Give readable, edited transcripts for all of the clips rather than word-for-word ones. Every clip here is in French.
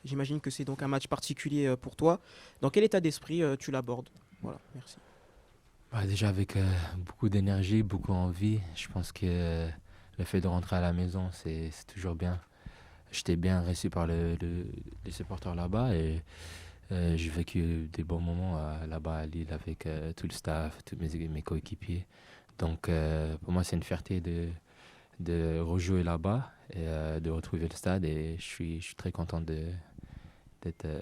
J'imagine que c'est donc un match particulier pour toi. Dans quel état d'esprit tu l'abordes? Voilà, merci. Bah, déjà avec beaucoup d'énergie, beaucoup envie. Je pense que le fait de rentrer à la maison, c'est toujours bien. J'étais bien reçu par les supporters là-bas et j'ai vécu des bons moments là-bas à Lille avec tout le staff, tous mes coéquipiers. Donc pour moi, c'est une fierté de rejouer là-bas et de retrouver le stade. Et je suis très content d'être, euh,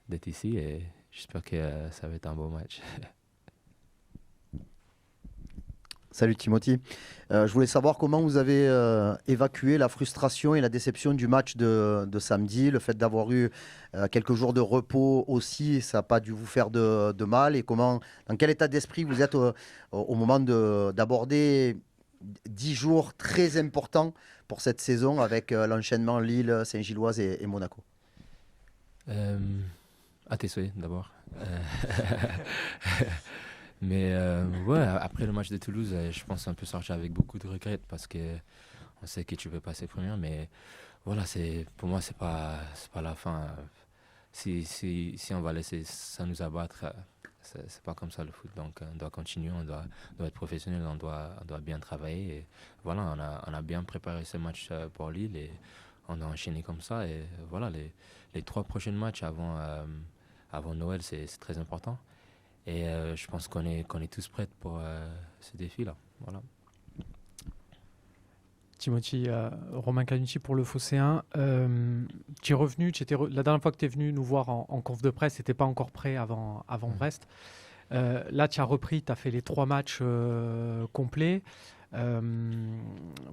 d'être ici et j'espère que ça va être un beau match. Salut Timothy. Je voulais savoir comment vous avez évacué la frustration et la déception du match de samedi, le fait d'avoir eu quelques jours de repos aussi, ça n'a pas dû vous faire de mal, et dans quel état d'esprit vous êtes au moment d'aborder 10 jours très importants pour cette saison avec l'enchaînement Lille, Saint-Gilloise et Monaco. Euh, à tes souhaits d'abord. Mais ouais, après le match de Toulouse, je pense un peu sortir avec beaucoup de regrets parce que on sait que tu peux passer première, mais voilà, pour moi, c'est pas la fin. Si on va laisser ça nous abattre, c'est pas comme ça le foot. Donc on doit continuer, on doit être professionnel, on doit bien travailler. Et voilà, on a bien préparé ce match pour Lille et on a enchaîné comme ça. Et voilà, les 3 prochains matchs avant Noël, c'est très important. Et je pense qu'on est tous prêts pour ce défi-là. Voilà. Timothy, Romain Canucci pour le Phocéen. Tu es revenu, la dernière fois que tu es venu nous voir en conf de presse, tu n'étais pas encore prêt avant Brest. Là, tu as repris, tu as fait les 3 matchs complets.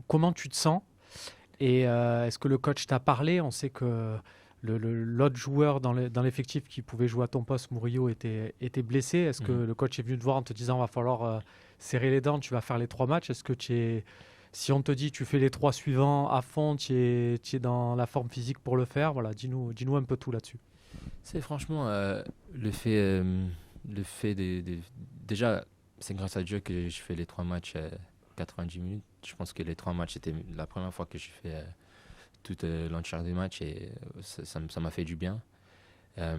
Comment tu te sens? Et est-ce que le coach t'a parlé? On sait que l'autre joueur dans l'effectif qui pouvait jouer à ton poste, Murillo, était blessé. Est-ce que le coach est venu te voir en te disant va falloir serrer les dents, tu vas faire les 3 matchs? Est-ce que si on te dit tu fais les 3 suivants à fond, tu es dans la forme physique pour le faire? Voilà, dis-nous un peu tout là-dessus. C'est franchement le fait déjà, c'est grâce à Dieu que je fais les 3 matchs 90 minutes. Je pense que les 3 matchs, c'était la première fois que je fais toute l'entière des matchs et ça m'a fait du bien.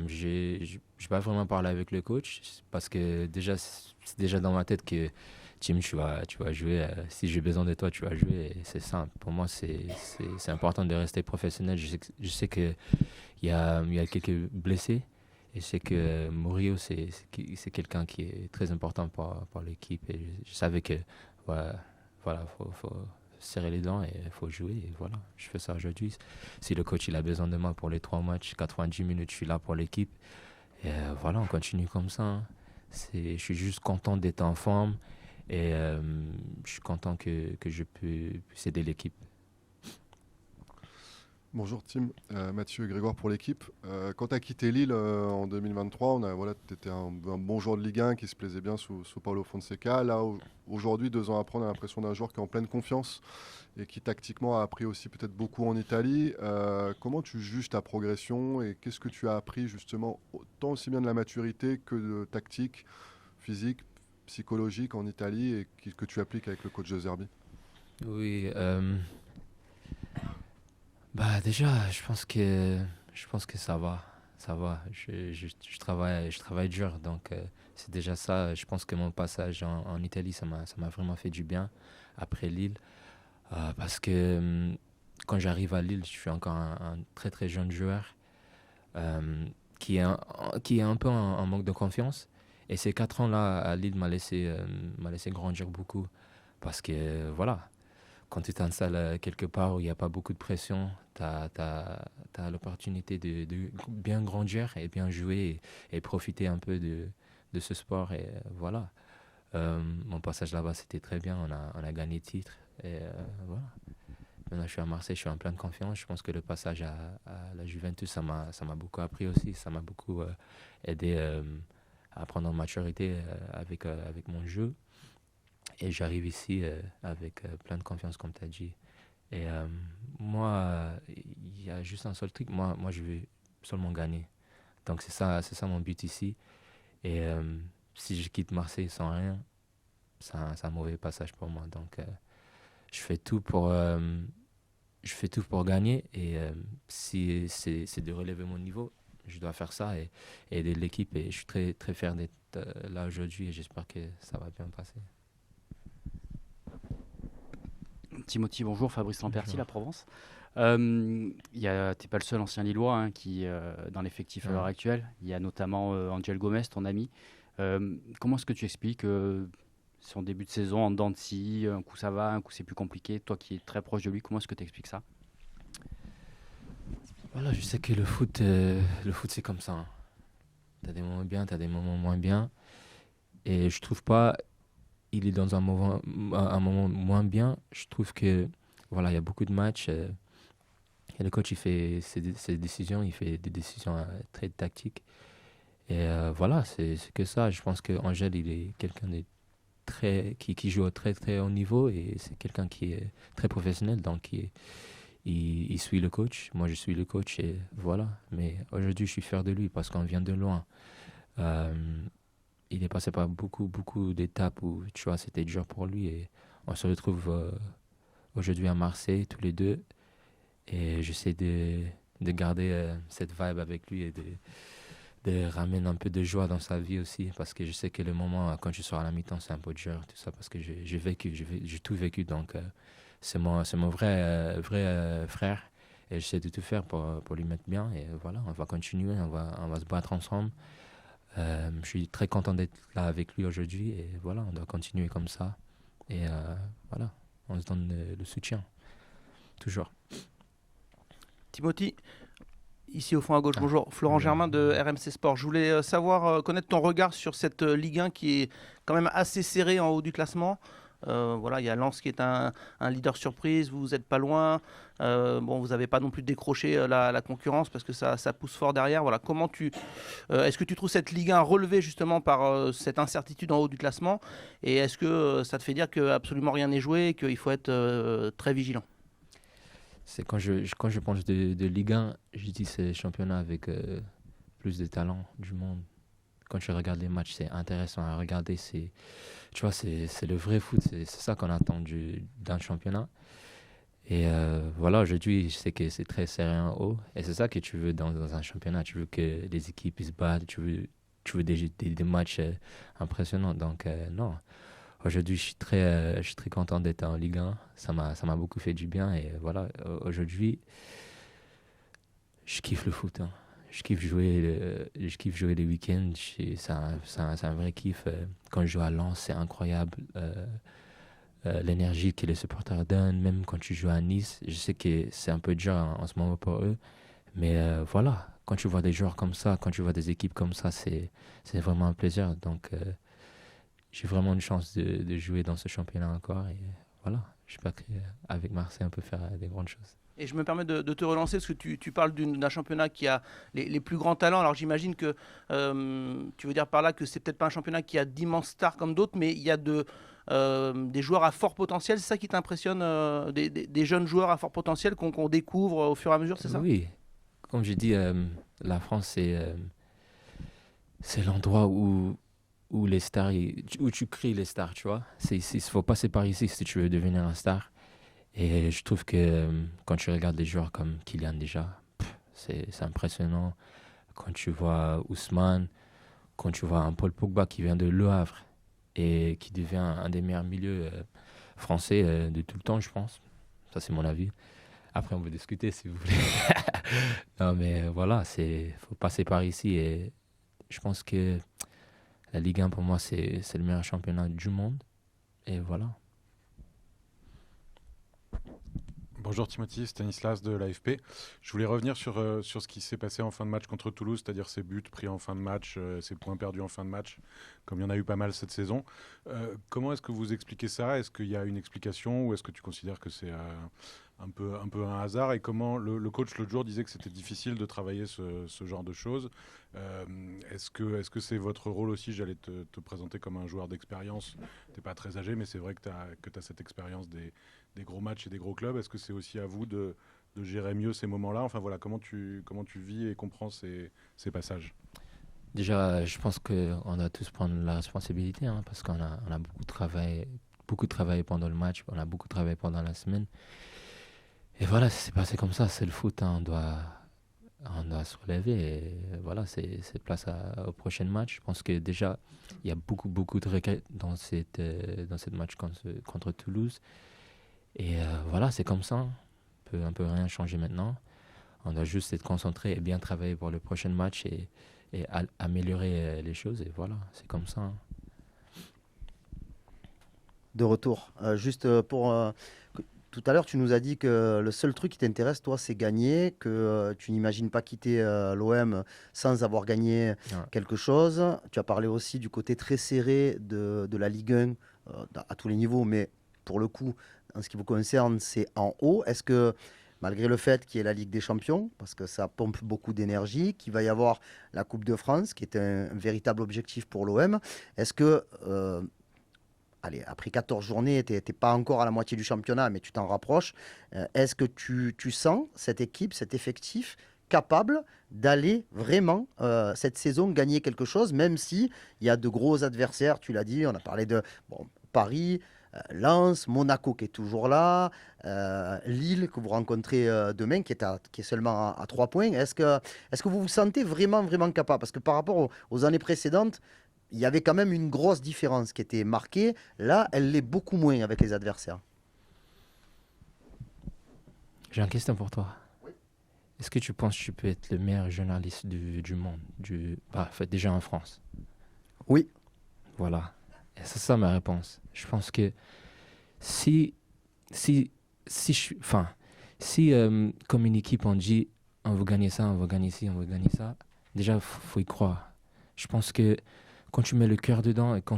J'ai pas vraiment parlé avec le coach parce que déjà c'est déjà dans ma tête que Tim, tu vas jouer. Si j'ai besoin de toi, tu vas jouer. Et c'est simple. Pour moi, c'est important de rester professionnel. Je sais que il y a quelques blessés et je sais que Murillo c'est quelqu'un qui est très important pour l'équipe et je savais que voilà, faut serrer les dents et il faut jouer et voilà, je fais ça aujourd'hui. Si le coach il a besoin de moi pour les 3 matchs, 90 minutes, je suis là pour l'équipe et voilà, on continue comme ça, hein. Je suis juste content d'être en forme et je suis content que je puisse aider l'équipe. Bonjour Tim, Mathieu et Grégoire pour l'équipe. Quand tu as quitté Lille en 2023, tu étais un bon joueur de Ligue 1 qui se plaisait bien sous Paulo Fonseca. Là, aujourd'hui, 2 ans après, on a l'impression d'un joueur qui est en pleine confiance et qui tactiquement a appris aussi peut-être beaucoup en Italie. Comment tu juges ta progression et qu'est-ce que tu as appris justement, autant aussi bien de la maturité que de tactique, physique, psychologique en Italie et que tu appliques avec le coach de Zerbi? Oui, bah déjà, je pense que ça va. Je travaille dur, donc c'est déjà ça. Je pense que mon passage en Italie, ça m'a vraiment fait du bien après Lille, parce que quand j'arrive à Lille, je suis encore un très très jeune joueur qui est un peu en manque de confiance. Et ces 4 ans-là à Lille m'a laissé grandir beaucoup, parce que voilà. Quand tu t'installes quelque part où il n'y a pas beaucoup de pression, tu as l'opportunité de bien grandir et bien jouer et profiter un peu de ce sport. Et voilà. Mon passage là-bas, c'était très bien. On a gagné le titre. Et voilà. Maintenant, je suis à Marseille, je suis en pleine confiance. Je pense que le passage à la Juventus, ça m'a beaucoup appris aussi. Ça m'a beaucoup aidé à prendre en maturité avec mon jeu. Et j'arrive ici avec plein de confiance, comme tu as dit. Et moi, il y a juste un seul truc. Moi, je veux seulement gagner. Donc, c'est ça mon but ici. Et si je quitte Marseille sans rien, c'est un mauvais passage pour moi. Donc, je fais tout je fais tout pour gagner. Et si c'est de relever mon niveau, je dois faire ça et aider l'équipe. Et je suis très, très fier d'être là aujourd'hui et j'espère que ça va bien passer. Timothy, bonjour. Fabrice Lamperti, Bonjour. La Provence. T'es pas le seul ancien Lillois hein, qui dans l'effectif à l'heure actuelle. Il y a notamment Angel Gomez, ton ami. Comment est-ce que tu expliques son début de saison en dents de scie, un coup ça va, un coup c'est plus compliqué. Toi qui es très proche de lui, comment est-ce que tu expliques ça? Voilà, je sais que le foot c'est comme ça. Hein. Tu as des moments bien, tu as des moments moins bien. Et je trouve pas, il est dans un moment moins bien. Je trouve que, voilà, il y a beaucoup de matchs. Et le coach, il fait ses décisions, il fait des décisions très tactiques. Et voilà, c'est que ça. Je pense qu'Angèle, il est quelqu'un de qui joue au très très haut niveau et c'est quelqu'un qui est très professionnel. Donc, il suit le coach. Moi, je suis le coach et voilà. Mais aujourd'hui, je suis fier de lui parce qu'on vient de loin. Il est passé par beaucoup d'étapes où, tu vois, c'était dur pour lui. Et on se retrouve aujourd'hui à Marseille, tous les deux. Et j'essaie de garder cette vibe avec lui et de ramener un peu de joie dans sa vie aussi. Parce que je sais que le moment, quand je sors à la mi-temps, c'est un peu dur, tout ça. Parce que j'ai tout vécu. Donc, c'est mon vrai frère. Et j'essaie de tout faire pour lui mettre bien. Et voilà, on va continuer, on va se battre ensemble. Je suis très content d'être là avec lui aujourd'hui. Et voilà, on doit continuer comme ça. Et voilà, on se donne le soutien. Toujours. Timothy, ici au fond à gauche, bonjour. Florent Germain de RMC Sport. Je voulais connaître ton regard sur cette Ligue 1 qui est quand même assez serrée en haut du classement. Voilà, il y a Lens qui est un leader surprise, vous n'êtes pas loin. Vous n'avez pas non plus décroché la concurrence parce que ça pousse fort derrière. Voilà, est-ce que tu trouves cette Ligue 1 relevée justement par cette incertitude en haut du classement? Et est-ce que ça te fait dire que absolument rien n'est joué et qu'il faut être très vigilant? C'est quand je pense de Ligue 1, je dis c'est le championnat avec plus de talent du monde. Quand je regarde les matchs, c'est intéressant à regarder. Tu vois, c'est le vrai foot. C'est ça qu'on attend d'un championnat. Et voilà, aujourd'hui, je sais que c'est très serré en haut. Et c'est ça que tu veux dans un championnat. Tu veux que les équipes se battent. Tu veux des matchs impressionnants. Donc, non. Aujourd'hui, je suis très content d'être en Ligue 1. Ça m'a beaucoup fait du bien. Et voilà, aujourd'hui, je kiffe le foot. Hein. Je kiffe jouer les week-ends. C'est un vrai kiff. Quand je joue à Lens, c'est incroyable. L'énergie que les supporters donnent, même quand tu joues à Nice. Je sais que c'est un peu dur en ce moment pour eux. Mais voilà, quand tu vois des joueurs comme ça, quand tu vois des équipes comme ça, c'est vraiment un plaisir. Donc, j'ai vraiment une chance de jouer dans ce championnat encore. Et voilà, j'espère qu'avec Marseille, on peut faire des grandes choses. Et je me permets de te relancer parce que tu parles d'un championnat qui a les plus grands talents. Alors j'imagine que tu veux dire par là que c'est peut-être pas un championnat qui a d'immenses stars comme d'autres, mais il y a des joueurs à fort potentiel. C'est ça qui t'impressionne, des jeunes joueurs à fort potentiel qu'on découvre au fur et à mesure, c'est ça? Oui, comme j'ai dit, la France, c'est l'endroit où les stars, où tu crées les stars, tu vois. Il faut passer par ici si tu veux devenir un star. Et je trouve que quand tu regardes des joueurs comme Kylian déjà, c'est impressionnant. Quand tu vois Ousmane, quand tu vois un Paul Pogba qui vient de Le Havre et qui devient un des meilleurs milieux français de tout le temps, je pense. Ça, c'est mon avis. Après, on peut discuter si vous voulez. Non, mais voilà, faut passer par ici. Et je pense que la Ligue 1, pour moi, c'est le meilleur championnat du monde. Et voilà. Bonjour Timothy, Stanislas de l'AFP. Je voulais revenir sur ce qui s'est passé en fin de match contre Toulouse, c'est-à-dire ces buts pris en fin de match, ces points perdus en fin de match, comme il y en a eu pas mal cette saison. Comment est-ce que vous expliquez ça? Est-ce qu'il y a une explication ou est-ce que tu considères que c'est un peu un hasard? Et comment le coach l'autre jour disait que c'était difficile de travailler ce genre de choses. Est-ce que c'est votre rôle aussi? J'allais te présenter comme un joueur d'expérience. Tu n'es pas très âgé, mais c'est vrai que tu as cette expérience des gros matchs et des gros clubs. Est-ce que c'est aussi à vous de gérer mieux ces moments-là? Enfin voilà, comment tu vis et comprends ces passages? Déjà, je pense qu'on doit tous prendre la responsabilité, hein, parce qu'on a beaucoup travaillé pendant le match, on a beaucoup travaillé pendant la semaine. Et voilà, ça s'est passé comme ça. C'est le foot, hein, on doit se relever. Et voilà, c'est place au prochain match. Je pense que déjà, il y a beaucoup, beaucoup de regrets dans cette match contre Toulouse. Et voilà, c'est comme ça. On peut rien changer maintenant. On doit juste être concentré et bien travailler pour le prochain match et améliorer les choses. Et voilà, c'est comme ça. De retour. Juste pour... tout à l'heure, tu nous as dit que le seul truc qui t'intéresse, toi, c'est gagner, que tu n'imagines pas quitter l'OM sans avoir gagné quelque chose. Tu as parlé aussi du côté très serré de la Ligue 1 à tous les niveaux, mais pour le coup, en ce qui vous concerne, c'est en haut. Est-ce que, malgré le fait qu'il y ait la Ligue des Champions, parce que ça pompe beaucoup d'énergie, qu'il va y avoir la Coupe de France, qui est un véritable objectif pour l'OM, est-ce que... allez, après 14 journées, tu n'es pas encore à la moitié du championnat, mais tu t'en rapproches. Est-ce que tu sens cette équipe, cet effectif capable d'aller vraiment cette saison gagner quelque chose, même s'il y a de gros adversaires, tu l'as dit, on a parlé de Paris, Lens, Monaco qui est toujours là, Lille que vous rencontrez demain qui est seulement à 3 points. Est-ce que vous vous sentez vraiment, vraiment capable? Parce que par rapport aux années précédentes, il y avait quand même une grosse différence qui était marquée. Là, elle l'est beaucoup moins avec les adversaires. J'ai une question pour toi. Oui. Est-ce que tu penses que tu peux être le meilleur journaliste du monde déjà en France? Oui. Voilà. Et c'est ça ma réponse. Je pense que si comme une équipe on dit on veut gagner ça, on veut gagner ci, on veut gagner ça, déjà faut y croire. Je pense que quand tu mets le cœur dedans et quand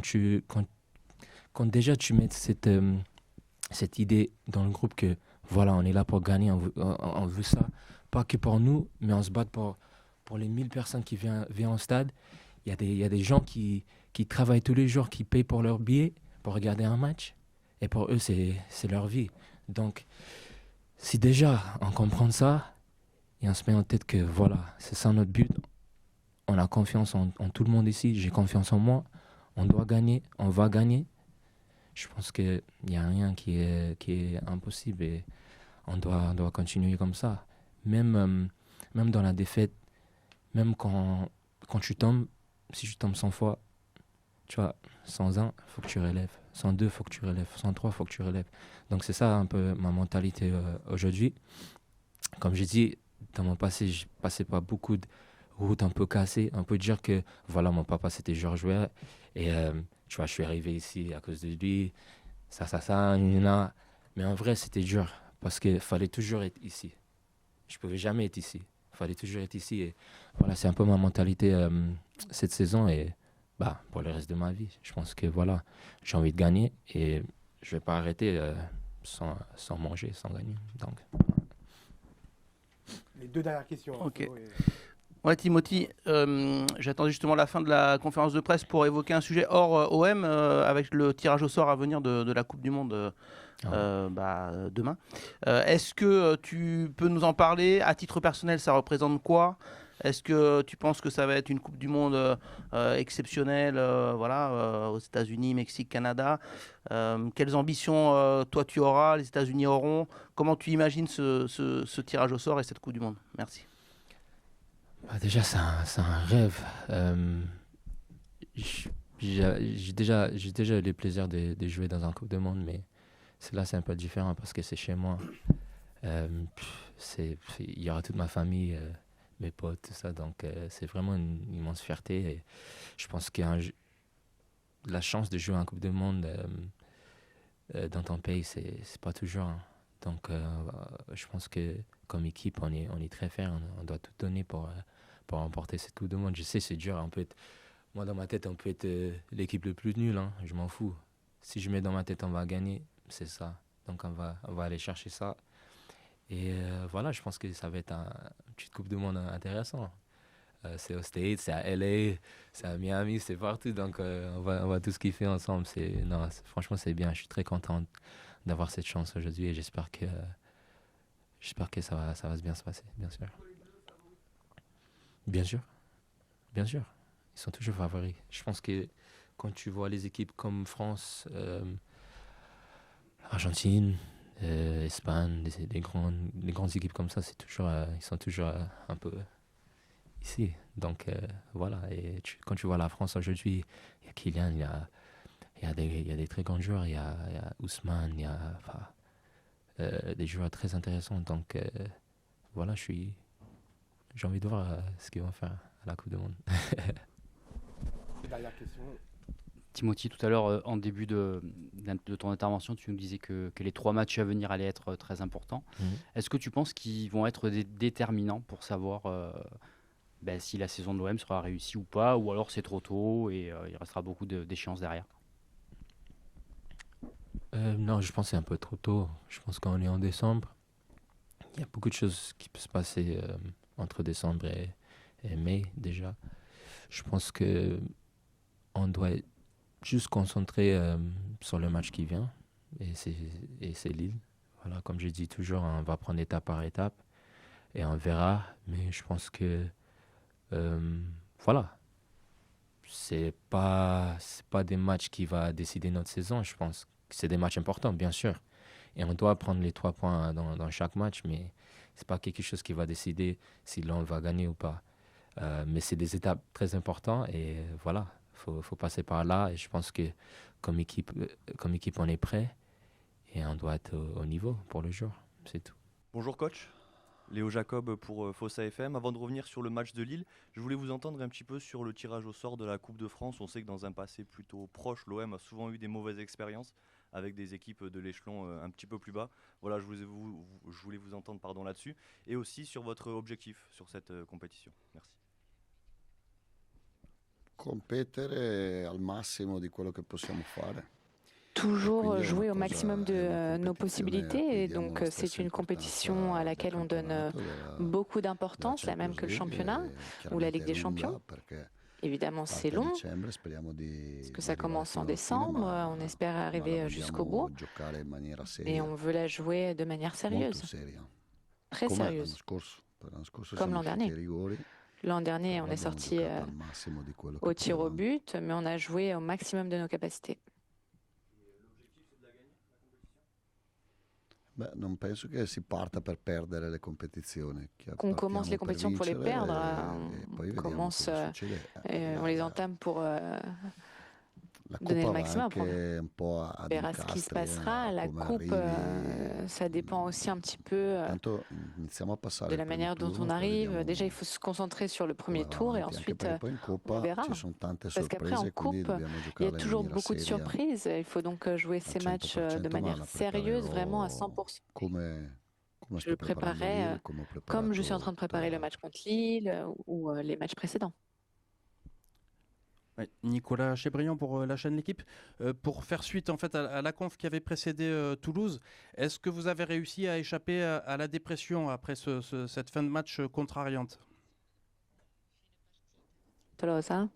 déjà tu mets cette idée dans le groupe que voilà, on est là pour gagner, on veut ça, pas que pour nous, mais on se bat pour les 1000 personnes qui viennent au stade. Il y a des gens qui travaillent tous les jours, qui payent pour leur billet pour regarder un match. Et pour eux, c'est leur vie. Donc, si déjà on comprend ça et on se met en tête que voilà, c'est ça notre but, on a confiance en tout le monde ici, j'ai confiance en moi, on doit gagner, on va gagner. Je pense qu'il n'y a rien qui est impossible et on doit continuer comme ça. Même dans la défaite, même quand tu tombes, si tu tombes 100 fois, tu vois, 101, il faut que tu relèves. 102, il faut que tu relèves. 103, il faut que tu relèves. Donc c'est ça un peu ma mentalité aujourd'hui. Comme j'ai dit, dans mon passé, j'ai passé par beaucoup de routes un peu cassées. On peut dire que, voilà, mon papa, c'était Georges Weah. Et tu vois, je suis arrivé ici à cause de lui. Mais en vrai, c'était dur. Parce qu'il fallait toujours être ici. Je ne pouvais jamais être ici. Il fallait toujours être ici. Et voilà, c'est un peu ma mentalité cette saison. Et pour le reste de ma vie, je pense que voilà, j'ai envie de gagner. Et je ne vais pas arrêter sans manger, sans gagner. Donc, les deux dernières questions. Ok. Ouais, Timothy, j'attends justement la fin de la conférence de presse pour évoquer un sujet hors OM avec le tirage au sort à venir de la Coupe du Monde demain. Est-ce que tu peux nous en parler? À titre personnel, ça représente quoi? Est-ce que tu penses que ça va être une Coupe du Monde exceptionnelle aux États-Unis, Mexique, Canada? Quelles ambitions toi tu auras, les États-Unis auront? Comment tu imagines ce tirage au sort et cette Coupe du Monde? Merci. Déjà, c'est un rêve. J'ai déjà eu le plaisir de jouer dans un Coupe du Monde, mais là, c'est un peu différent parce que c'est chez moi. Il y aura toute ma famille, mes potes, tout ça. Donc, c'est vraiment une immense fierté. Et je pense que la chance de jouer en Coupe du Monde dans ton pays, c'est pas toujours. Hein. Donc, je pense que comme équipe, on est très fiers. On doit tout donner pour remporter cette Coupe du Monde. Je sais, c'est dur. Moi, dans ma tête, on peut être l'équipe le plus nulle. Hein. Je m'en fous. Si je mets dans ma tête, on va gagner, c'est ça. Donc, on va aller chercher ça. Et voilà, je pense que ça va être une petite Coupe du Monde intéressante. C'est aux States, c'est à LA, c'est à Miami, c'est partout. Donc, on va tous kiffer ensemble. Franchement, c'est bien. Je suis très content d'avoir cette chance aujourd'hui et j'espère que ça va bien se passer, bien sûr. Bien sûr. Ils sont toujours favoris. Je pense que quand tu vois les équipes comme France, Argentine, Espagne, les grandes équipes comme ça, c'est toujours, ils sont toujours un peu ici. Donc voilà, et quand tu vois la France aujourd'hui, il y a Kylian, il y a des très grands joueurs, il y a Ousmane, il y a des joueurs très intéressants. Donc voilà, j'ai envie de voir ce qu'ils vont faire à la Coupe du Monde. Dernière question. Timothy, tout à l'heure, en début de ton intervention, tu nous disais que les 3 matchs à venir allaient être très importants. Est-ce que tu penses qu'ils vont être déterminants pour savoir si la saison de l'OM sera réussie ou pas, ou alors c'est trop tôt et il restera beaucoup d'échéances derrière? Non, je pense que c'est un peu trop tôt. Je pense qu'on est en décembre. Il y a beaucoup de choses qui peuvent se passer entre décembre et mai déjà. Je pense que on doit être juste concentré sur le match qui vient, et c'est Lille. Voilà, comme je dis toujours, on va prendre étape par étape et on verra. Mais je pense que voilà, c'est pas des matchs qui va décider notre saison. Je pense que c'est des matchs importants, bien sûr, et on doit prendre les 3 points dans chaque match, mais c'est pas quelque chose qui va décider si l'on va gagner ou pas. Mais c'est des étapes très importantes, et voilà, faut passer par là, et je pense que comme équipe on est prêt et on doit être au niveau pour le jour, c'est tout. Bonjour coach, Léo Jacob pour Fossa FM. Avant de revenir sur le match de Lille, je voulais vous entendre un petit peu sur le tirage au sort de la Coupe de France. On sait que dans un passé plutôt proche, l'OM a souvent eu des mauvaises expériences avec des équipes de l'échelon un petit peu plus bas. Voilà, je voulais vous entendre là-dessus, et aussi sur votre objectif sur cette compétition. Merci. Competere al massimo di quello che possiamo fare. Toujours jouer au maximum de nos possibilités, et donc c'est une compétition à laquelle on donne beaucoup d'importance, la même que le championnat ou la Ligue des Champions. Évidemment, c'est long, parce que ça commence en décembre, on espère arriver jusqu'au bout, et on veut la jouer de manière sérieuse, très sérieuse, comme l'an dernier. L'an dernier, on est sorti au tir au but, mais on a joué au maximum de nos capacités. Non penso che si parta per perdere le competizioni. Qu'on commence les compétitions pour les perdre, on les entame pour donner le maximum. On verra ce qui se passera. La coupe, ça dépend aussi un petit peu de la manière dont on arrive. Déjà, il faut se concentrer sur le premier tour, et ensuite on verra. Parce qu'après, en coupe, il y a toujours beaucoup de surprises. Il faut donc jouer ces matchs de manière sérieuse, vraiment à 100%. Je le préparais comme je suis en train de préparer le match contre Lille ou les matchs précédents. Nicolas Chebriand pour la chaîne L'Équipe. Pour faire suite en fait à la conf qui avait précédé Toulouse, est-ce que vous avez réussi à échapper à la dépression après cette fin de match contrariante? Tolosa.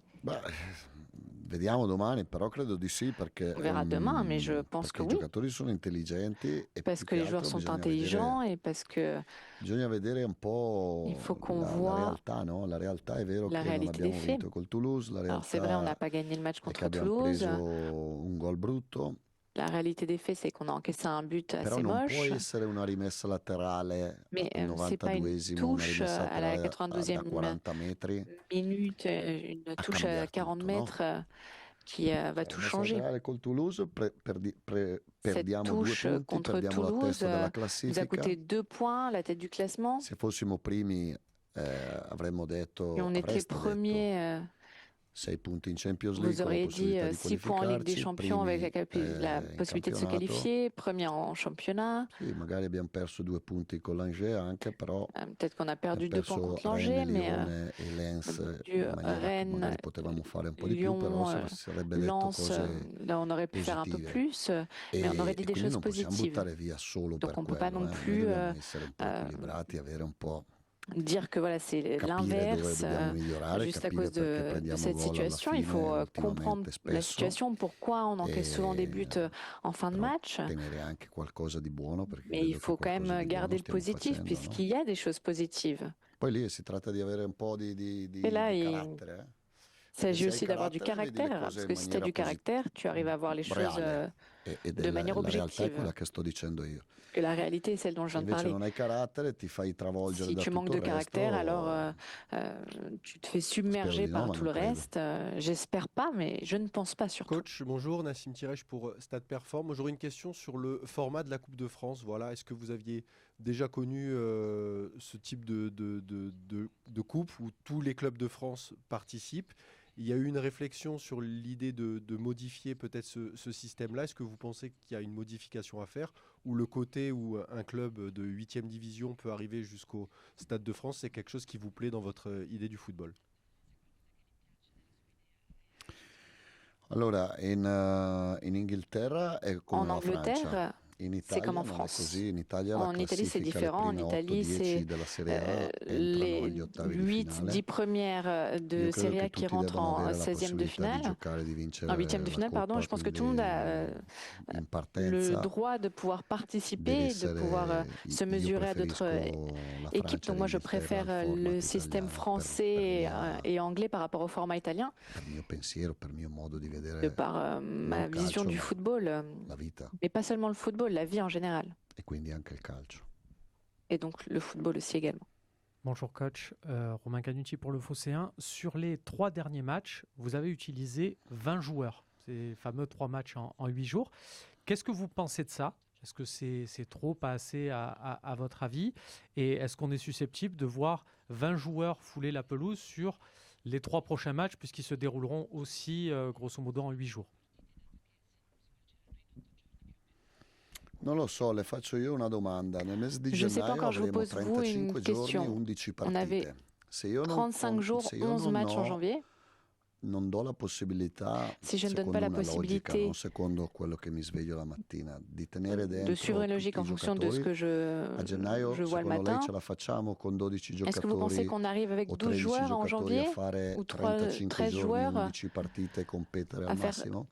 Vediamo domani, però credo di sì, perché on verra demain, mais je pense que i giocatori sono intelligenti, e parce que les joueurs sont intelligents, et parce que bisogna vedere un po' il faut qu'on voit la realtà, no? La realtà è vero che non abbiamo vinto col Toulouse, la realtà. Alors c'est vrai, on n'a pas gagné le match contre Toulouse. Abbiamo preso un gol brutto. La réalité des faits, c'est qu'on a encaissé un but assez Però non moche. può essere una rimessa laterale Mais al c'est pas une 92esimo, una touche rimessa à la laterale 92e da 40 metri. minute, une touche à 40 mètres qui va tout changer. Col Toulouse, Cette touche contre Toulouse nous a coûté 2 points, la tête du classement. Se fossimo primi avremmo detto, Et on était premiers. 6 punti in Champions League, Vous auriez dit 6 points en Ligue des Champions avec la possibilité de se qualifier, premier en championnat. Sì, magari abbiamo perso 2 punti con l'Angers anche, però peut-être qu'on a perdu 2 points contre l'Angers, mais Rennes, potevamo fare un po' di Lyon, più, però sarebbe detto Lens, là on aurait pu faire un peu plus, mais on aurait dit des choses positives. Donc on ne peut pas non plus dire que voilà, c'est l'inverse, juste à cause de cette situation. Il faut comprendre la situation, pourquoi on encaisse souvent des buts en fin de match. Mais il faut quand même garder le positif, puisqu'il y a des choses positives. Et là, il s'agit aussi d'avoir du caractère, parce que si tu as du caractère, tu arrives à voir les choses de manière objective. Et la réalité est celle dont je viens de parler. Si tu manques de caractère, alors tu te fais submerger par tout le reste. J'espère pas, mais je ne pense pas surtout. Coach, bonjour, Nassim Tirech pour Stade Perform. J'aurais une question sur le format de la Coupe de France. Voilà, est-ce que vous aviez déjà connu ce type de coupe où tous les clubs de France participent? Il y a eu une réflexion sur l'idée de modifier peut-être ce système-là. Est-ce que vous pensez qu'il y a une modification à faire, ou le côté où un club de 8e division peut arriver jusqu'au Stade de France, c'est quelque chose qui vous plaît dans votre idée du football? Allora, in Inghilterra è come En la Francia. Angleterre, c'est comme en France. En Italie, c'est différent. En Italie, c'est les 8-10 premières de Serie A qui rentrent en 16e de finale, en 8e de finale, pardon. Je pense que tout le monde a le droit de pouvoir participer, de pouvoir se mesurer à d'autres équipes. Donc moi, je préfère le système français et anglais par rapport au format italien, de par ma vision du football, mais pas seulement le football, la vie en général. Et donc le football aussi également. Bonjour coach, Romain Canuti pour le Phocéen. Sur les 3 derniers matchs, vous avez utilisé 20 joueurs, ces fameux 3 matchs en 8 jours. Qu'est-ce que vous pensez de ça? Est-ce que c'est trop, pas assez à votre avis? Et est-ce qu'on est susceptible de voir 20 joueurs fouler la pelouse sur les 3 prochains matchs, puisqu'ils se dérouleront aussi grosso modo en 8 jours? Non lo so, le faccio io una domanda. Nel mese di Je ne sais pas gennaio encore, je vous avremo pose vous 35 une giorni, question. 11 On avait partite. 35 jours, 11 matchs en janvier. Non do la possibilità, Si je ne donne secondo pas la una logica, possibilité non secondo quello che mi sveglio la mattina, di tenere dentro de suivre une logique en tutti i fonction de ce giocatori, que a gennaio, je vois le secondo matin, lei ce la facciamo con 12 est-ce que vous pensez giocatori qu'on arrive avec o 12 13 joueurs en giocatori janvier a fare ou 35 13 giorni, joueurs 11 partite e competere à al faire massimo?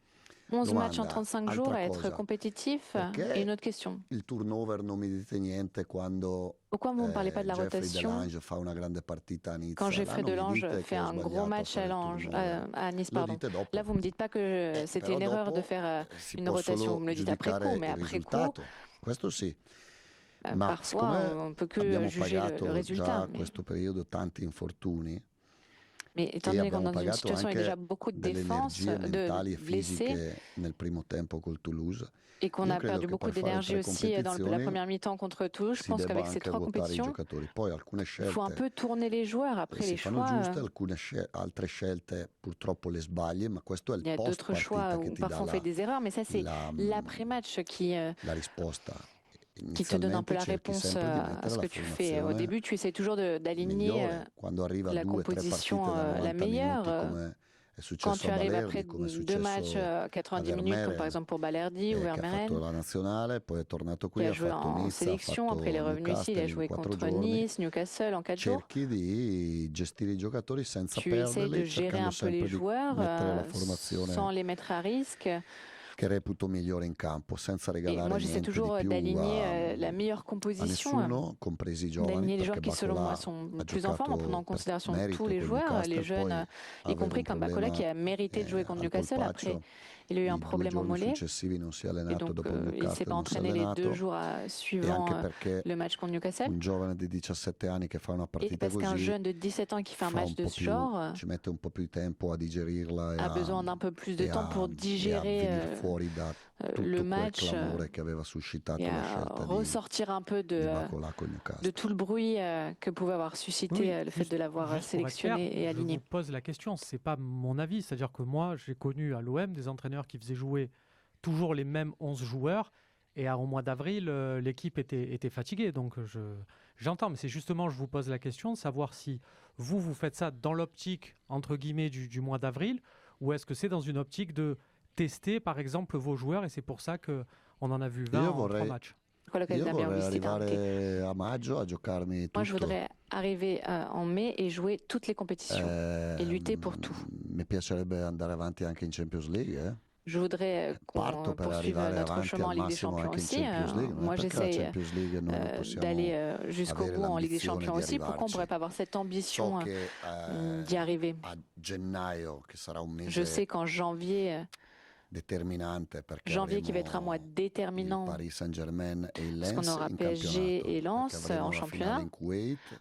11 matchs en Domanda, 35 jours altra à être cosa. compétitif? Perché Et une autre question. il turnover non mi dite niente quando Pourquoi vous ne parlez pas de la Jeffrey rotation Delange fa una grande partita a Nizza? quand Là, Geoffrey non mi Delange dite fait che ho un gros sbagliato a match fare il à Nice? Lo Pardon. dite dopo. Là, vous ne me dites pas que c'était Però une erreur dopo de faire si une può rotation, solo vous me le dites après giudicare coup, mais il après coup, risultato. Questo sì. Ma parfois, siccome on ne peut que abbiamo juger pagato le résultat. già Mais, questo periodo tanti infortuni mais étant e donné qu'on abbiamo est dans une pagato situation avec anche déjà beaucoup de delle défense, energie mentali de e blessés, fisiche nel primo tempo col Toulouse, et qu'on io a credo perdu che beaucoup per fare d'énergie 3 aussi dans la competizioni première mi-temps contre Toulouse, je si pense debba qu'avec ces anche 3 ruotare i compétitions, giocatori. Poi alcune il faut un scelte peu tourner les joueurs. Après, si les fanno choix, giuste, altre scelte purtroppo le sbagli, ma questo è il y il a post d'autres choix partita où che ti dà parfois on fait des erreurs, mais ça, c'est l'après-match qui la risposta. te donne un peu la Inizialmente cerchi réponse sempre di à mettere ce la que tu fais. Au formazione début, tu essaies toujours d'aligner migliore. Quando arriva la 2-3 composition partite da 90 la meilleure. minuti, come è Quand successo tu a arrives Balerdi, après come è 2 matchs successo 90 a minutes, comme par Vermeeren, exemple pour Balerdi ou che ha fatto Vermeeren, la nazionale, poi è tornato qui, qui a ha joué fatto en Nizza, ha sélection, fatto après il est revenu ici, il a Newcastle in joué 4 contre giorni. Nice, Newcastle en 4 jours. Cerchi di gestire i giocatori senza Tu essaies de perderli, gérer cercando un peu les sempre di joueurs mettere la sans formazione les mettre à risque. che reputo migliore in campo, senza Et regalare moi, j'essaie niente di toujours più d'aligner la meilleure a composition, nessuno, compresi i giovani, d'aligner les joueurs perché qui, selon moi, Bacola sont ha plus en forme en prenant en giocato per considération merito tous les con joueurs, Newcastle, les jeunes, poi y compris aveva un comme Bacola qui a mérité de jouer contre al Newcastle. Après, polpaccio, il a eu un i 2 problème au giorni mollet. successivi non si è Et allenato, donc, dopo il ne s'est Newcastle pas non si è entraîné les 2 allenato, jours e suivant anche perché le match contre Newcastle. un giovane di 17 anni che fa una Et partita parce qu'un così jeune de 17 ans qui fait un fa match un de po' ce più, genre ci mette un po' più di tempo a digerirla a besoin d'un peu plus de e temps pour a digérer venire fuori da tutto le quel match clamore che aveva suscitato et la à scelta ressortir un peu di Bacola con Newcastle. de tout le bruit que pouvait avoir suscité Oui, le fait de l'avoir juste pour être sélectionné clair, et aligné. Je vous pose la question, c'est pas mon avis, c'est-à-dire que moi, j'ai connu à l'OM des entraîneurs qui faisaient jouer toujours les mêmes 11 joueurs, et au mois d'avril, l'équipe était fatiguée. Donc j'entends, mais c'est justement, je vous pose la question de savoir si vous faites ça dans l'optique, entre guillemets, du mois d'avril, ou est-ce que c'est dans une optique de tester, par exemple, vos joueurs, et c'est pour ça qu'on en a vu 20 en 3 matchs. Io vorrei arrivare a maggio a giocarmi tutto. Moi, je voudrais arriver en mai et jouer toutes les compétitions et lutter pour tout. Mi piacerebbe andare avanti anche in Champions League. Je voudrais qu'on poursuive notre chemin en Ligue des Champions aussi. Moi, j'essaie d'aller jusqu'au bout en Ligue des Champions aussi. Pourquoi on ne pourrait pas avoir cette ambition d'y arriver? Je sais qu'en janvier, Janvier qui va être un mois déterminant parce qu'on aura PSG et Lens en championnat,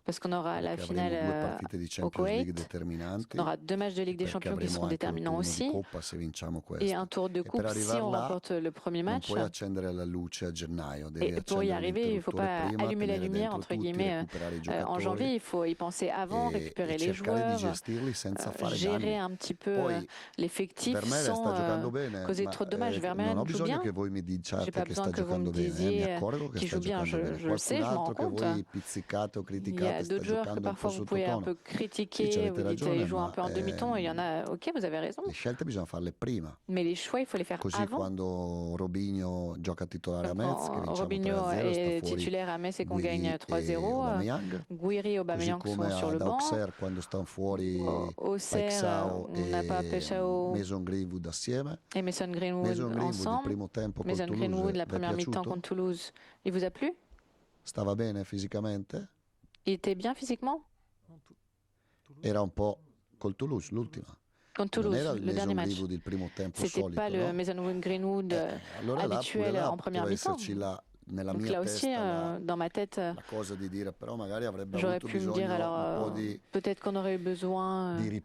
parce qu'on aura la finale au Koweït, parce qu'on aura 2 matchs de Ligue des Champions qui seront déterminants aussi, et un tour de coupe si on remporte le premier match. Et pour y arriver, il ne faut pas allumer la lumière, entre guillemets, en janvier. Il faut y penser avant, récupérer les joueurs, gérer un petit peu l'effectif sans causer trop de dommages. Vermeeren joue bien. Je n'ai pas besoin que vous me disiez qu'il joue bien. Je le sais, je m'en rends compte. Il y a d'autres joueurs que parfois vous pouvez un peu critiquer. Vous dites qu'ils jouent un peu en demi-ton. Il y en a, ok, vous avez raison. Mais les choix, il faut les faire avant. Quand Robinho est titulaire à Metz et qu'on gagne 3-0, Guiri et Aubameyang sont sur le banc. Auxerre, on n'a pas Peshao et Mason Greenwood ensemble. Mason Greenwood, la première mi-temps contre Toulouse, il vous a plu? Il était bien physiquement? Era un po' col Toulouse, l'ultima. Contre Toulouse, le dernier match. C'était pas le Mason Greenwood habituel en première mi-temps. Donc là aussi, dans ma tête, j'aurais pu me dire, alors peut-être qu'on aurait eu besoin de lui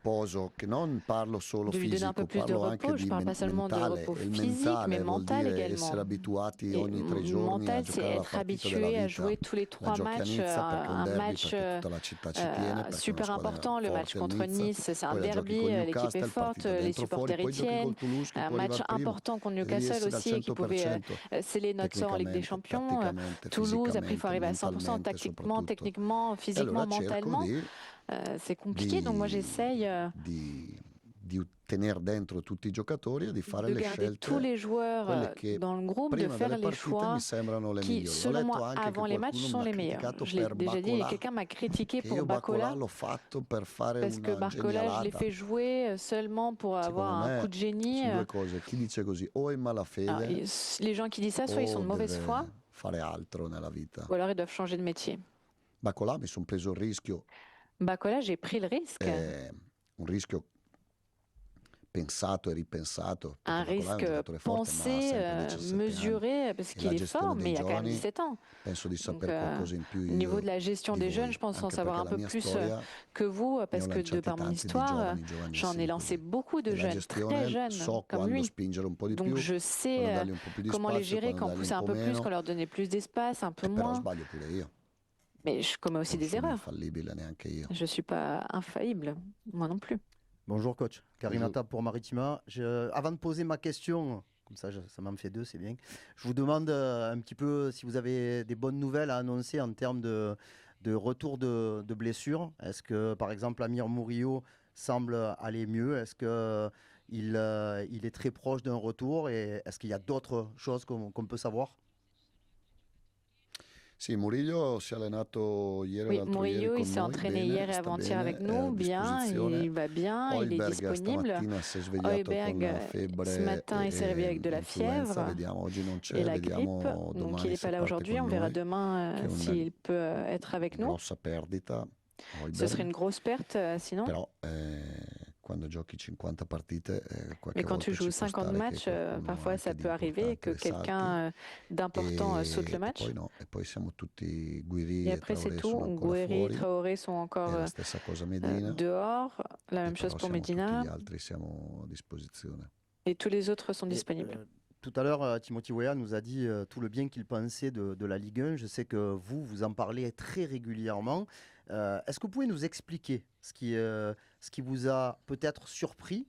donner un peu plus de repos. Je ne parle pas seulement de repos physique, mais mental également. Et mental, c'est être habitué à jouer tous les 3 matchs, un match super important, le match contre Nice, c'est un derby, l'équipe est forte, les supporters y tiennent, un match important contre Newcastle aussi, qui pouvait sceller notre sort en Ligue des Champions. Toulouse, après il faut arriver à 100% tactiquement, techniquement, physiquement, mentalement. C'est compliqué, donc moi j'essaye de garder tous les joueurs dans le groupe, de faire les choix qui, selon moi, avant les matchs, sont les meilleurs. Je l'ai déjà dit, quelqu'un m'a critiqué pour Barcola, parce que Barcola, je l'ai fait jouer seulement pour avoir un coup de génie. Alors, les gens qui disent ça, soit ils sont de mauvaise foi, ou alors ils doivent changer de métier. Barcola, j'ai pris le risque. Un risque pensé, mesuré, parce qu'il est fort, mais il a quand même 17 ans. Donc, au niveau de la gestion des jeunes, je pense en savoir un peu plus que vous, parce que de par mon histoire, j'en ai lancé beaucoup de jeunes, très jeunes, comme lui. Donc je sais comment les gérer, quand on poussait un peu plus, quand on leur donnait plus d'espace, un peu moins. Mais je commets aussi des erreurs. Je ne suis pas infaillible, moi non plus. Bonjour coach, Karinata pour Maritima. Avant de poser ma question, comme ça m'en fait 2, c'est bien. Je vous demande un petit peu si vous avez des bonnes nouvelles à annoncer en termes de retour de blessures. Est-ce que par exemple Amir Murillo semble aller mieux? Est-ce qu'il est très proche d'un retour? Et est-ce qu'il y a d'autres choses qu'on peut savoir? Oui, Murillo il s'est entraîné hier et avant-hier avec nous, bien, il va bien, il est disponible. Heuberg, ce matin, il s'est réveillé avec de la fièvre et la grippe, donc il n'est pas là aujourd'hui, on verra demain s'il peut être avec nous. Ce serait une grosse perte sinon. Mais quand tu joues 50 matchs, parfois ça peut arriver que quelqu'un d'important saute le match. Et après c'est tout. Guiri, Traoré sont encore dehors. La même chose pour Medina. Et tous les autres sont disponibles. Tout à l'heure, Timothy Weah nous a dit tout le bien qu'il pensait de la Ligue 1. Je sais que vous en parlez très régulièrement. Est-ce que vous pouvez nous expliquer ce qui vous a peut-être surpris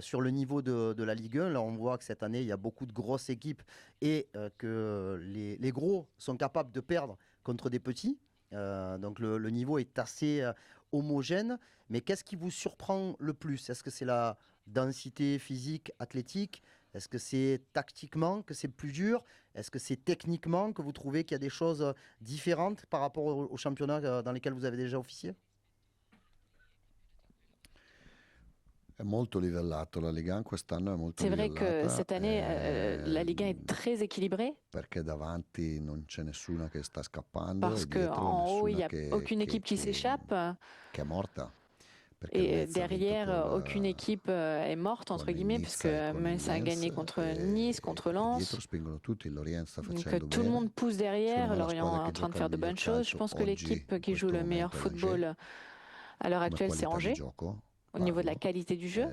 sur le niveau de la Ligue 1? Là, on voit que cette année, il y a beaucoup de grosses équipes et que les gros sont capables de perdre contre des petits. Donc le niveau est assez homogène. Mais qu'est-ce qui vous surprend le plus? Est-ce que c'est la densité physique, athlétique? Est-ce que c'est tactiquement que c'est plus dur? Est-ce que c'est techniquement que vous trouvez qu'il y a des choses différentes par rapport aux championnats dans lesquels vous avez déjà officié? C'est vrai que cette année, la Ligue 1 est très équilibrée. Parce qu'en haut, il n'y a aucune équipe qui s'échappe. Et derrière, aucune équipe est morte, entre guillemets, puisque Metz a gagné contre Nice, contre Lens. Donc tout le monde pousse derrière, Lorient est en train de faire de bonnes choses. Je pense que l'équipe qui joue le meilleur football à l'heure actuelle, c'est Angers. Au niveau de la qualité du jeu,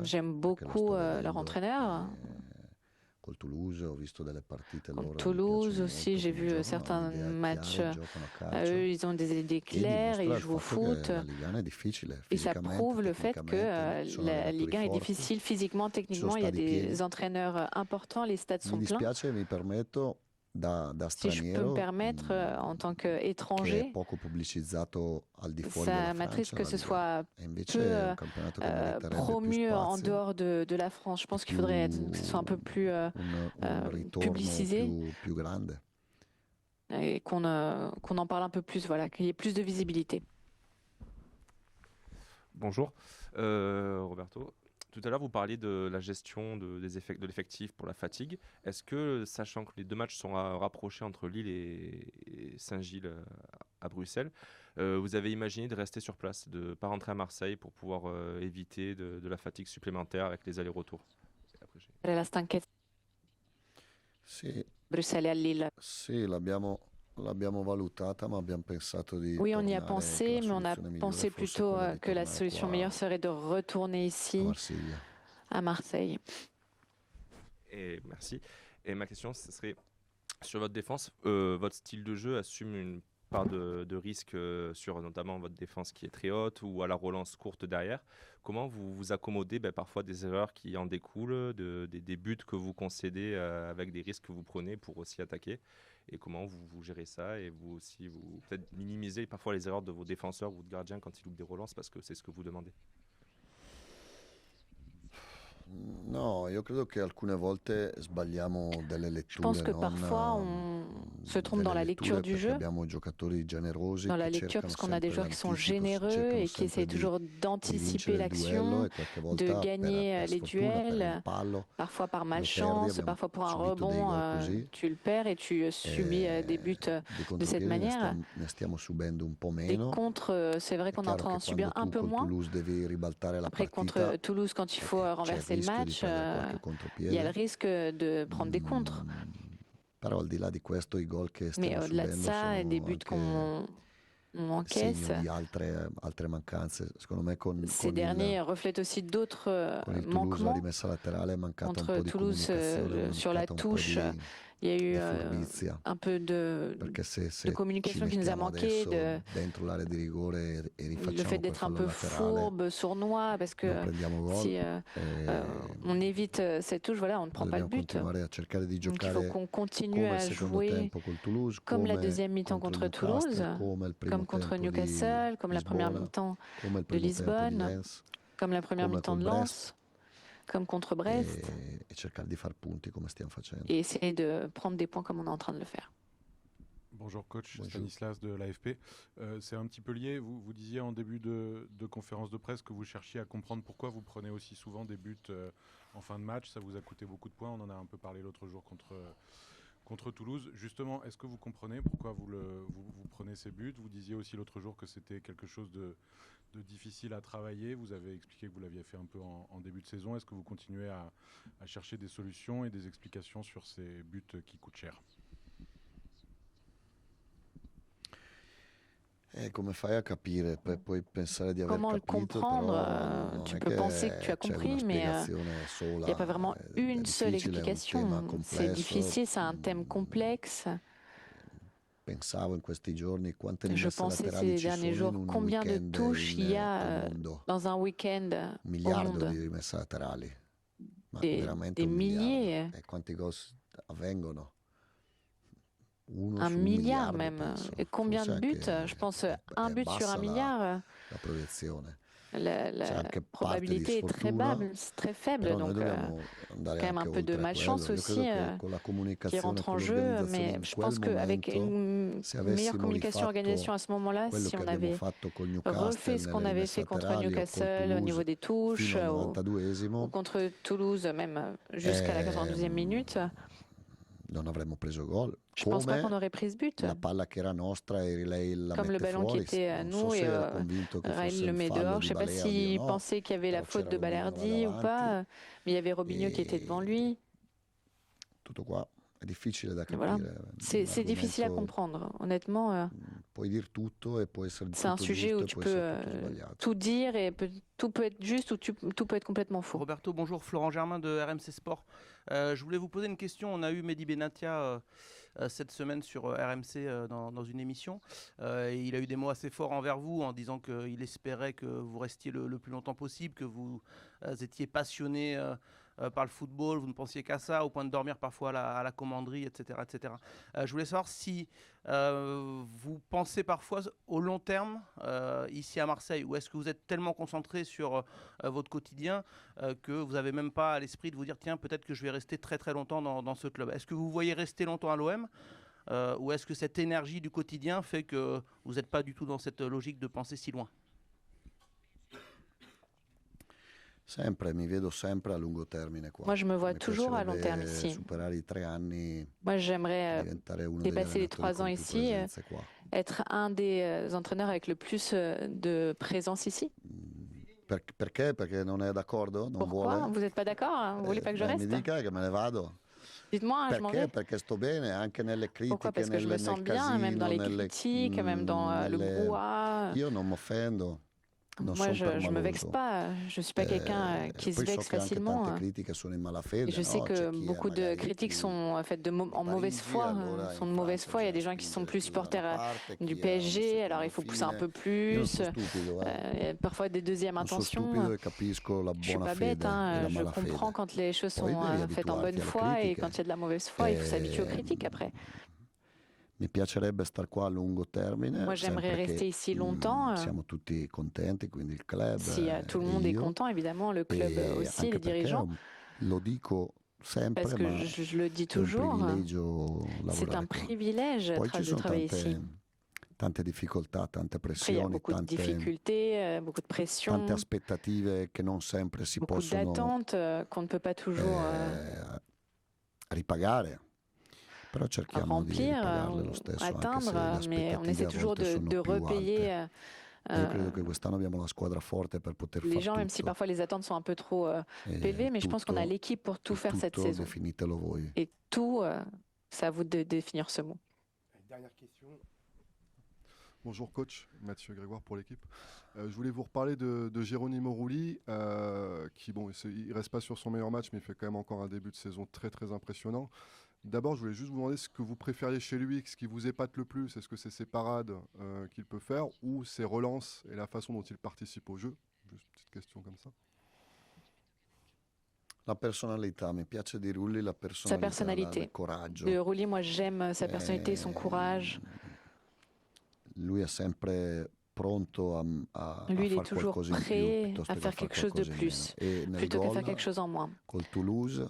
j'aime beaucoup leur entraîneur. Contre Toulouse aussi, j'ai vu certains matchs. Eux, ils ont des idées claires, ils jouent au foot. Et ça prouve le fait que la Ligue 1 est difficile physiquement, techniquement. Il y a des entraîneurs importants, les stades sont pleins. Si je peux me permettre, en tant qu'étranger, ça m'attriste que ce soit peu promu en dehors de la France. Je pense qu'il faudrait que ce soit un peu plus publicisé et qu'on en parle un peu plus, voilà, qu'il y ait plus de visibilité. Bonjour, Roberto. Tout à l'heure, vous parliez de la gestion de l'effectif pour la fatigue. Est-ce que, sachant que les deux matchs sont rapprochés entre Lille et Saint-Gilles à Bruxelles, vous avez imaginé de rester sur place, de ne pas rentrer à Marseille pour pouvoir éviter de la fatigue supplémentaire avec les allers-retours? La stanchezza. Bruxelles à Lille. Oui, on y a pensé, mais on a pensé plutôt que la solution meilleure serait de retourner ici, à Marseille. Et merci. Et ma question, ce serait sur votre défense. Votre style de jeu assume une part de risque sur notamment votre défense qui est très haute ou à la relance courte derrière. Comment vous vous accommodez parfois des erreurs qui en découlent, des buts que vous concédez avec des risques que vous prenez pour aussi attaquer? Et comment vous gérez ça? Et vous aussi, vous peut-être minimisez parfois les erreurs de vos défenseurs ou de gardiens quand ils loupent des relances parce que c'est ce que vous demandez. Je pense que parfois on se trompe dans la lecture du jeu, dans la lecture parce qu'on a des joueurs qui sont généreux et qui essayent toujours d'anticiper l'action, de gagner les duels, parfois par malchance, parfois pour un rebond, tu le perds et tu subis des buts de cette manière. Les contres, c'est vrai qu'on est en train d'en subir un peu moins. Après, contre Toulouse, quand il faut renverser le match, il y a le risque de prendre des contres. Mais au-delà de ça, des buts qu'on encaisse, ces derniers reflètent aussi d'autres manquements. Contre Toulouse, sur la touche, il y a eu un peu de communication qui nous a manqué, le fait d'être un peu fourbe, sournois, parce que si on évite cette touche, voilà, on ne prend pas le but. Donc il faut qu'on continue à jouer comme la deuxième mi-temps contre Toulouse, comme contre Newcastle, comme la première mi-temps de Lisbonne, comme la première mi-temps de Lens, comme contre Brest, et essayer de prendre des points comme on est en train de le faire. Bonjour coach, Stanislas de l'AFP. C'est un petit peu lié, vous disiez en début de conférence de presse que vous cherchiez à comprendre pourquoi vous prenez aussi souvent des buts en fin de match. Ça vous a coûté beaucoup de points, on en a un peu parlé l'autre jour contre Toulouse. Justement, est-ce que vous comprenez pourquoi vous prenez ces buts? Vous disiez aussi l'autre jour que c'était quelque chose de difficile à travailler. Vous avez expliqué que vous l'aviez fait un peu en début de saison. Est-ce que vous continuez à chercher des solutions et des explications sur ces buts qui coûtent cher? Comment le comprendre? Tu peux penser que tu as compris, mais il n'y a pas vraiment une seule explication. C'est difficile, c'est un thème complexe. Je pensais ces derniers jours combien de touches il y a dans un week-end au monde. Des milliers. Un milliard même. Et combien de buts? Je pense un but sur un milliard. La probabilité est très faible, donc quand même un peu de malchance aussi qui rentre en jeu, mais je pense qu'avec une meilleure communication, organisation à ce moment-là, si on avait refait ce qu'on avait fait contre Newcastle au niveau des touches, ou contre Toulouse même jusqu'à la 92e minute, non avremmo preso gol. Je pense pas qu'on aurait pris ce but. La palla che era nostra e lei la Comme le mette ballon qui fuori. était à Non nous so et se era convinto che Raël fosse le un met fallo dehors. di Je sais pas Balerdi o s'il no, pensait qu'il y avait la però faute c'era de Robinho Balerdi ou davanti. pas, mais il y avait Robinho qui était devant lui. Tutto qua è difficile da Et voilà. capire. C'est difficile à comprendre. Honnêtement, Puoi dire tutto e può essere c'est un tutto sujet giusto où e tu può peux essere tutto sbagliato. tout dire et tout peut être juste ou tout peut être complètement faux. Roberto, bonjour, Florent Germain de RMC Sport. Je voulais vous poser une question. On a eu Mehdi Benatia cette semaine sur RMC dans une émission. Et il a eu des mots assez forts envers vous en disant qu'il espérait que vous restiez le plus longtemps possible, que vous étiez passionné par le football, vous ne pensiez qu'à ça, au point de dormir parfois à la commanderie, etc. etc. Je voulais savoir si vous pensez parfois au long terme ici à Marseille, ou est-ce que vous êtes tellement concentré sur votre quotidien que vous n'avez même pas à l'esprit de vous dire tiens, peut-être que je vais rester très très longtemps dans ce club. Est-ce que vous voyez rester longtemps à l'OM ou est-ce que cette énergie du quotidien fait que vous n'êtes pas du tout dans cette logique de penser si loin? Sempre, mi vedo sempre a lungo termine qua. Moi, je me vois Mi toujours à long terme piacerebbe ici. superare i 3 anni, Moi, j'aimerais diventare uno degli dépasser les allenatori 3 ans con più ici, presenze qua. être un des entraîneurs avec le plus de présence ici. Perché? Perché non è d'accordo? Non Pourquoi? vuole? Vous n'êtes pas d'accord, hein? Vous voulez pas que je Mi reste? dica che me ne vado. Dites-moi, hein, je m'en Perché? vais. Perché sto bene anche nelle Pourquoi? critiche, Parce que je me nel sens bien, même dans casino, les critiques, même dans le brouhaha. Io non mi offendo. Non Moi, sono je me vexe permaloso. pas. Je suis pas quelqu'un qui se Poi so vexe che anche facilement. tante critiche sono in malafede, Et je sais no? que C'è chi è beaucoup de magari critiques più sont faites en mauvaise Parigi, foi. allora Sont de in mauvaise Francia foi. Il y a des bisogna gens qui sont spingere plus più da una supporters parte, du chi è un PSG, alors il faut pousser un secondo peu fine. Io non plus. sono stupido, Parfois des deuxièmes non sono intentions. stupido e capisco la Je suis buona pas fede bête, e hein. la Je malafede. comprends quand les choses Poi sont devi faites en abituarti bonne alle foi et critiche. quand il y a de la mauvaise foi, il faut s'habituer aux critiques après. Mi piacerebbe star qua a lungo termine. Moi, j'aimerais sempre rester che, ici longtemps. Siamo tutti contenti, quindi il club Si tout le monde e est io. content, évidemment, le club E aussi, anche les perché dirigeants. lo dico sempre, Parce que ma je le dis è un toujours, privilegio c'est un lavorare qua. privilège Poi ci de sono travailler ici. tante difficoltà, tante Après, il y a pressioni, beaucoup de difficultés, beaucoup de pression, tante aspettative che non sempre si beaucoup possono d'attentes qu'on ne peut pas toujours ripagare. Però cerchiamo di remplir, ripagarle lo stesso, anche se atteindre, mais on le essaie aspettative a toujours volte sono de più alte. repayer Io credo che quest'anno abbiamo la squadra forte per poter les fare gens, même si tutto. parfois les attentes sont un peu trop élevées, mais je pense qu'on a l'équipe pour tout faire cette Tutto saison. definitelo voi. Et tout, c'est à vous de définir ce mot. Dernière question. Bonjour coach, Mathieu Grégoire pour l'équipe. Je voulais vous reparler de Geronimo Rulli, qui bon, il reste pas sur son meilleur match, mais il fait quand même encore un début de saison très très impressionnant. D'abord, je voulais juste vous demander ce que vous préfériez chez lui, ce qui vous épate le plus. Est-ce que c'est ses parades qu'il peut faire ou ses relances et la façon dont il participe au jeu? Juste une petite question comme ça. La personalità, mi piace di Rulli la Sa personnalité. il coraggio. De Rulli, moi j'aime sa personnalité et son courage. Lui è sempre pronto a Lui, il est fare toujours qualcosa in più prêt piuttosto à che faire fare quelque chose de qualcosa in plus, meno. E nel plutôt que gol faire quelque chose en moins. col Toulouse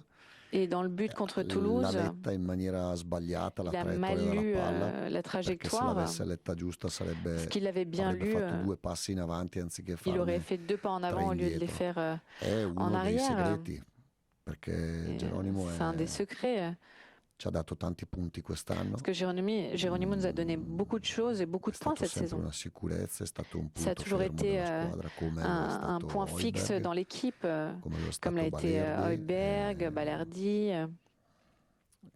Et dans le but contre Toulouse, l'ha letta in maniera sbagliata la il a traiettoria mal lu della palla, la perché se trajectoire. l'avesse letta giusta sarebbe Parce qu'il l'avait bien avrebbe lu, fatto 2 passi in avanti anziché il aurait farne fait 2 pas en avant au lieu de les indietro. faire È en uno dei arrière. segreti, perché Geronimo C'est un des secrets. ci ha dato tanti punti quest'anno. Parce que Geronimo nous a donné beaucoup de choses et beaucoup de points cette Sempre saison. una sicurezza, è stato un Ça a punto toujours fermo été della squadra come un è stato point fixe Højbjerg, dans l'équipe, come lo è comme l'a stato été Balerdi, Højbjerg, Balerdi,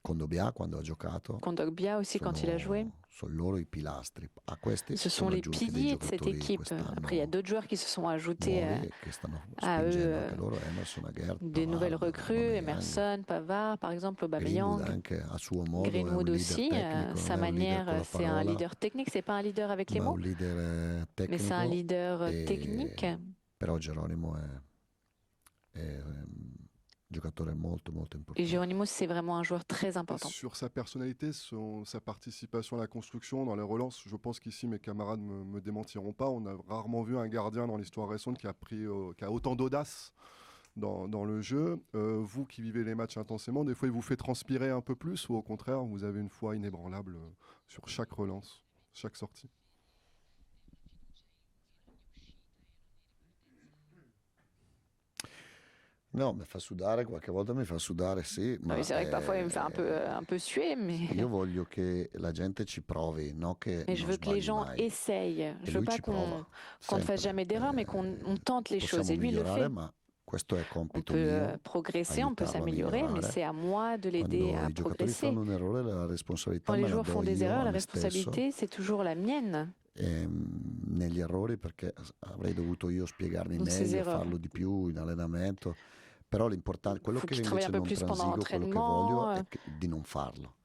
Kondogbia quando ha giocato. Kondogbia aussi quand il a joué. Sono loro i pilastri. A questi Ce si sont sono les aggiunti dei piliers de cette giocatori équipe. quest'anno Après, il y a d'autres joueurs qui se sont ajoutés nuovi che stanno à spingendo eux. anche loro, Emerson, Aguerd, Des nouvelles Pavard, recrues, Aubameyang. Emerson, Pavard, par exemple, Greenwood Aubameyang. anche a suo modo Greenwood è un aussi, leader tecnico, sa non è un leader con manière, la c'est un parola, leader technique, c'est pas un leader avec les ma è mots, un leader mais tecnico. c'est un leader e- technique. Però Geronimo è un giocatore molto molto Et importante. Geronimo, c'est vraiment un joueur très important. Sur sa personnalité, sa participation à la construction, dans les relances, je pense qu'ici mes camarades me démentiront pas. On a rarement vu un gardien dans l'histoire récente qui a autant d'audace dans le jeu. Vous qui vivez les matchs intensément, des fois il vous fait transpirer un peu plus ou au contraire vous avez une foi inébranlable sur chaque relance, chaque sortie? No, mi fa sudare, qualche volta mi fa sudare, sì. Ah oui, c'est vrai que parfois il me fait un peu suer, mais Io voglio che la gente ci provi, non che je non veux que les sbagli gens mai. essayent. Je E veux lui pas ci prova, qu'on ne fasse sempre. jamais d'erreur, mais qu'on tente les choses. Possiamo Et lui il le migliorare, fait. ma questo è On compito peut mio, progresser, on peut aiutarlo a s'améliorer, mais migliorare. c'est à moi de l'aider Quando à i giocatori progresser. fanno un errore, la responsabilità Quand me les la joueurs do font des io erreurs, a la me stesso. responsabilité, c'est toujours la mienne. Negli errori, perché avrei dovuto io spiegarmi Donc, ces meglio, erreurs. farlo di più in allenamento. Però l'importante, quello Faut che qu'il travaille invece un peu non plus pendant transigo, quello che l'entraînement. voglio è di non farlo.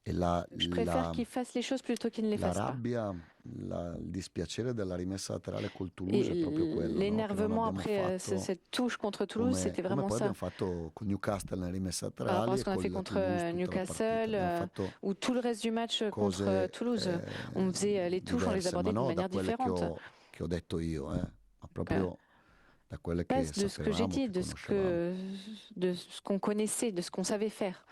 E Je préfère qu'il fasse les choses plutôt qu'il ne les la fasse pas. rabbia, il dispiacere della rimessa laterale col Toulouse Et è proprio quello, no? Che non l'énervement abbiamo après fatto cette touche contre Toulouse, c'était come vraiment poi ça. abbiamo fatto con Newcastle nelle rimesse Par rapport à laterali ce e qu'on a con fait la contre Toulouse tutta la Newcastle partita. Abbiamo fatto ou tout le reste du match contre cose Toulouse. On faisait les touches, on les diverse, abordait ma d'une no da manière quelle différente. che ho detto io, ma proprio da quelle Pas che de ce que j'ai sapevamo, dit, che conoscevamo. de ce qu'on connaissait, de ce qu'on savait faire.